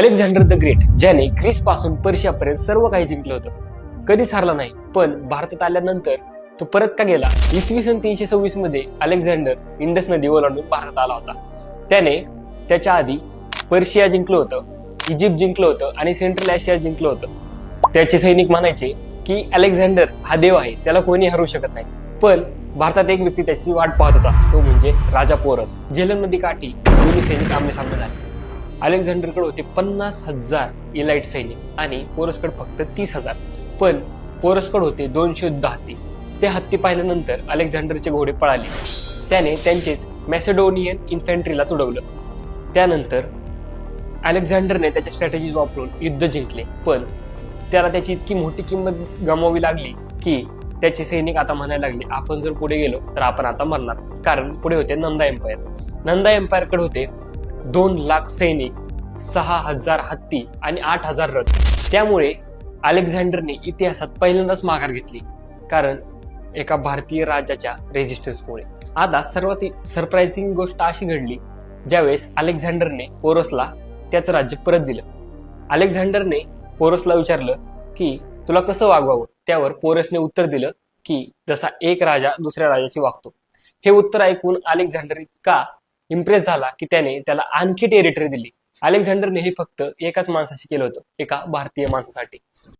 Alexander the great, ज्याने Greece पासून पर्शियापर्यंत सर्व काही जिंकलं होतं, कधीच हारला नाही. पण भारतात आल्यानंतर तो परत का गेला? इसवी सन 326 मध्ये अलेक्झांडर इंडस नदी ओलांडून भारतात आला होता. त्याने त्याच्या आधी पर्शिया जिंकलं होतं, इजिप्त जिंकलं होतं आणि सेंट्रल आशिया जिंकलं होतं. त्याचे सैनिक म्हणायचे की अलेक्झांडर हा देव आहे, त्याला कोणी हरू शकत नाही. पण भारतात एक व्यक्ती त्याची वाट पाहत होता, तो म्हणजे राजा पोरस. झेलम नदी काठी दोन्ही सैनिक आमनेसामने झाले. अलेक्झांडरकडे होते 50,000 इलाइट सैनिक आणि पोरसकडे फक्त 30,000. पण पोरसकडे होते 200 युद्ध हत्ती. ते हत्ती पाहिल्यानंतर अलेक्झांडरचे घोडे पळाले. त्याने त्यांचेच मॅसेडोनियन इन्फंट्रीला तुडवलं. त्यानंतर अलेक्झांडरने त्याच्या स्ट्रॅटेजीज वापरून युद्ध जिंकले. पण त्याला त्याची इतकी मोठी किंमत गमवावी लागली की त्याचे सैनिक आता म्हणायला लागले, आपण जर पुढे गेलो तर आपण आता मरणार. कारण पुढे होते नंदा एम्पायर. नंदा एम्पायरकडे होते 2 लाख सैनिक, 6,000 हत्ती आणि 8,000 रथ. त्यामुळे अलेक्झांडरने इतिहासात पहिल्यांदाच माघार घेतली, कारण एका भारतीय राजाच्या रेजिस्टन्समुळे. आता सर्वात सरप्राइझिंग गोष्ट अशी घडली ज्यावेळेस अलेक्झांडरने पोरसला त्याचं राज्य परत दिलं. अलेक्झांडरने पोरसला विचारलं की तुला कसं वागवावं. त्यावर पोरसने उत्तर दिलं की जसा एक राजा दुसऱ्या राजाशी वागतो. हे उत्तर ऐकून अलेक्झांडर इतका इम्प्रेस झाला की त्याने त्याला आणखी टेरिटरी दिली. अलेक्झांडरने हे फक्त एकाच माणसाशी केलं होतं, एका भारतीय माणसासाठी.